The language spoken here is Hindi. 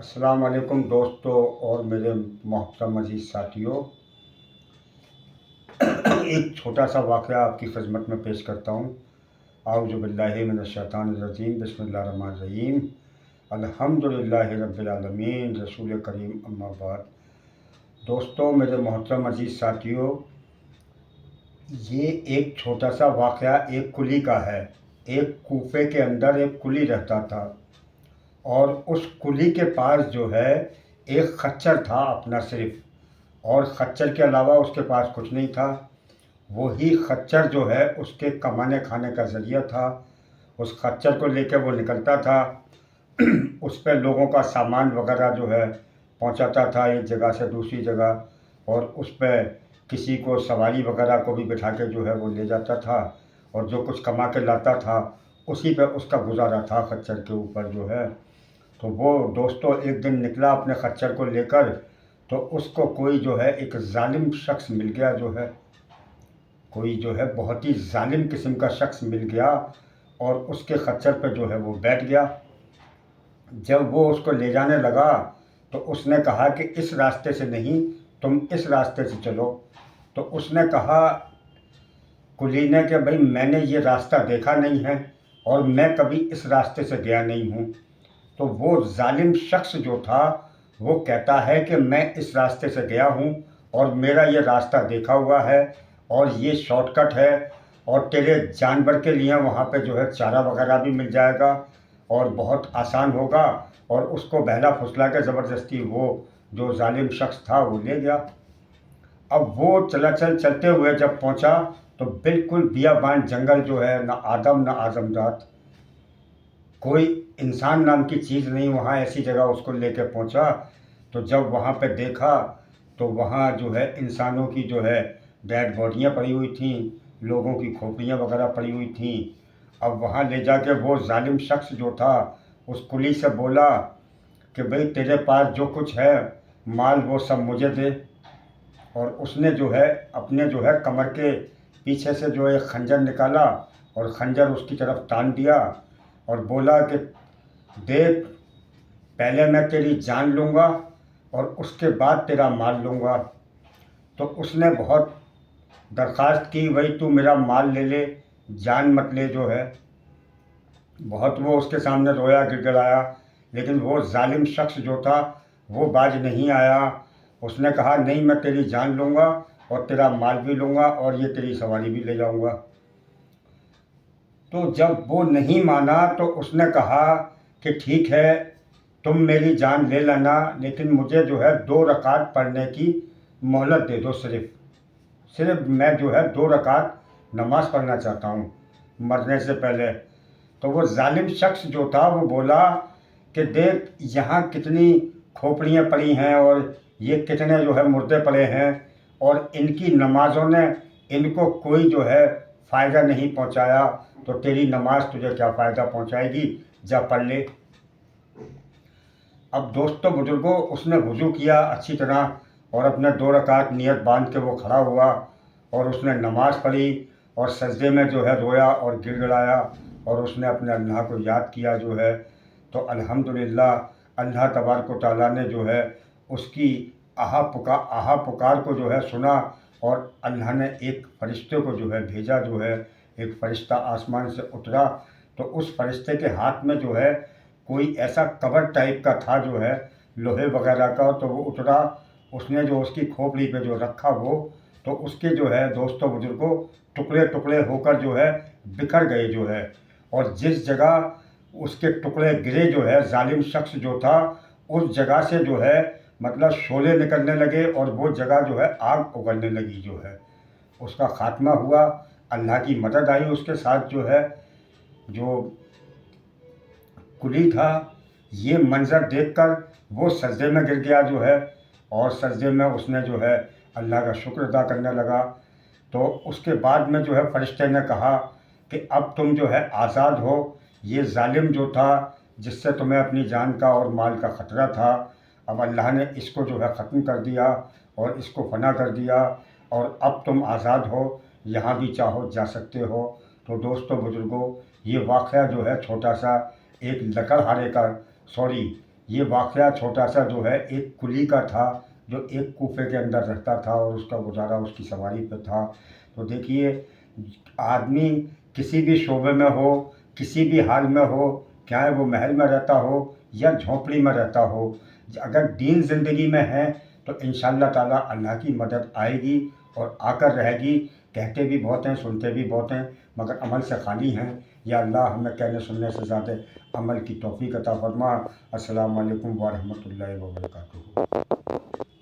अस्सलाम वालेकुम दोस्तों और मेरे मोहतरम अज़ीज़ साथियों। एक छोटा सा वाक़या आपकी खिदमत में पेश करता हूँ। आऊज़ु बिल्लाहि मिनश्शैतानिर्रजीम, बिस्मिल्लाहिर्रहमानिर्रहीम, अल्हम्दुलिल्लाहि रब्बिल आलमीन, रसूल करीम, अम्मा बाद। दोस्तों, मेरे मोहतरम अज़ीज़ साथियों, ये एक छोटा सा वाक़या एक कुली का है। एक कूफे के अंदर एक कुली रहता था और उस कुली के पास जो है एक खच्चर था अपना सिर्फ, और खच्चर के अलावा उसके पास कुछ नहीं था। वही खच्चर जो है उसके कमाने खाने का ज़रिया था। उस खच्चर को लेकर वो निकलता था उस पर लोगों का सामान वगैरह जो है पहुंचाता था एक जगह से दूसरी जगह, और उस पर किसी को सवारी वगैरह को भी बिठा के जो है वो ले जाता था, और जो कुछ कमा के लाता था उसी पे उसका गुजारा था खच्चर के ऊपर जो है। तो वो दोस्तों एक दिन निकला अपने खच्चर को लेकर, तो उसको कोई जो है एक ज़ालिम शख्स मिल गया जो है, कोई जो है बहुत ही ज़ालिम किस्म का शख्स मिल गया और उसके खच्चर पे जो है वो बैठ गया। जब वो उसको ले जाने लगा तो उसने कहा कि इस रास्ते से नहीं, तुम इस रास्ते से चलो। तो उसने कहा कुली ने कि भाई मैंने ये रास्ता देखा नहीं है और मैं कभी इस रास्ते से गया नहीं हूँ। तो वो ज़ालिम शख्स जो था वो कहता है कि मैं इस रास्ते से गया हूँ और मेरा ये रास्ता देखा हुआ है और ये शॉर्टकट है, और तेरे जानवर के लिए वहाँ पे जो है चारा वगैरह भी मिल जाएगा और बहुत आसान होगा। और उसको बहला फुसला के ज़बरदस्ती वो जो ज़ालिम शख्स था वो ले गया। अब वो चलते हुए जब पहुँचा तो बिल्कुल बियाबान जंगल जो है, ना आदम ना आज़मजात, कोई इंसान नाम की चीज़ नहीं वहाँ, ऐसी जगह उसको लेके पहुँचा। तो जब वहाँ पे देखा तो वहाँ जो है इंसानों की जो है डेड बॉडियाँ पड़ी हुई थीं, लोगों की खोपड़ियाँ वगैरह पड़ी हुई थीं। अब वहाँ ले जाके वो ज़ालिम शख्स जो था उस कुली से बोला कि भाई तेरे पास जो कुछ है माल वो सब मुझे दे। और उसने जो है अपने जो है कमर के पीछे से जो है खंजर निकाला और खंजर उसकी तरफ तान दिया और बोला कि देख, पहले मैं तेरी जान लूँगा और उसके बाद तेरा माल लूँगा। तो उसने बहुत दरख्वास्त की, भाई तू मेरा माल ले ले, जान मत ले जो है। बहुत वो उसके सामने रोया गिड़गिड़ाया, लेकिन वो ज़ालिम शख्स जो था वो बाज नहीं आया। उसने कहा नहीं, मैं तेरी जान लूँगा और तेरा माल भी लूँगा और ये तेरी सवारी भी ले जाऊँगा। तो जब वो नहीं माना तो उसने कहा कि ठीक है, तुम मेरी जान ले लेना, लेकिन मुझे जो है 2 रकात पढ़ने की मोहलत दे दो। सिर्फ मैं जो है 2 रकात नमाज़ पढ़ना चाहता हूँ मरने से पहले। तो वो ज़ालिम शख्स जो था वो बोला कि देख, यहाँ कितनी खोपड़ियाँ पड़ी हैं और ये कितने जो है मुर्दे पड़े हैं, और इनकी नमाज़ों ने इनको कोई जो है फ़ायदा नहीं पहुँचाया, तो तेरी नमाज तुझे क्या फ़ायदा पहुँचाएगी, जा पढ़ ले। अब दोस्तों बुजुर्गों, उसने वज़ू किया अच्छी तरह और अपने 2 रकात नियत बांध के वो खड़ा हुआ और उसने नमाज़ पढ़ी और सजदे में जो है रोया और गिड़गिड़ाया और उसने अपने अल्लाह को याद किया जो है। तो अल्हम्दुलिल्लाह अल्लाह तबारक व तआला ने जो है उसकी आहा पुकार को जो है सुना, और अल्लाह ने एक फ़रिश्ते को जो है भेजा जो है, एक फ़रिश्ता आसमान से उतरा। तो उस फ़रिश्ते के हाथ में जो है कोई ऐसा कवर टाइप का था जो है लोहे वगैरह का। तो वो उतरा, उसने जो उसकी खोपड़ी पे जो रखा वो, तो उसके जो है दोस्तों बुजुर्गों टुकड़े टुकड़े होकर जो है बिखर गए जो है। और जिस जगह उसके टुकड़े गिरे जो है, ज़ालिम शख्स जो था उस जगह से जो है मतलब शोले निकलने लगे और वो जगह जो है आग उगलने लगी जो है। उसका खात्मा हुआ, अल्लाह की मदद आई उसके साथ जो है। जो कुली था ये मंज़र देखकर वो सजदे में गिर गया जो है, और सजदे में उसने जो है अल्लाह का शुक्र अदा करने लगा। तो उसके बाद में जो है फ़रिश्ते ने कहा कि अब तुम जो है आज़ाद हो। ये ज़ालिम जो था जिससे तुम्हें अपनी जान का और माल का ख़तरा था, अब अल्लाह ने इसको जो है ख़त्म कर दिया और इसको फना कर दिया, और अब तुम आज़ाद हो, यहाँ भी चाहो जा सकते हो। तो दोस्तों बुज़ुर्गों, ये वाक़या जो है छोटा सा एक लकड़हारे का, सॉरी, ये वाक़या छोटा सा जो है एक कुली का था, जो एक कूफे के अंदर रहता था और उसका गुजारा उसकी सवारी पे था। तो देखिए, आदमी किसी भी शोबे में हो, किसी भी हाल में हो, चाहे वो महल में रहता हो या झोंपड़ी में रहता हो, अगर दीन ज़िंदगी में है तो इंशाअल्लाह ताला अल्लाह की मदद आएगी और आकर रहेगी। कहते भी बहुत हैं, सुनते भी बहुत हैं, मगर अमल से खाली हैं। या अल्लाह हमें कहने सुनने से ज़्यादा अमल की तौफ़ीक़ अता फ़रमा। अस्सलामु अलैकुम व रहमतुल्लाहि व बरकातुहू।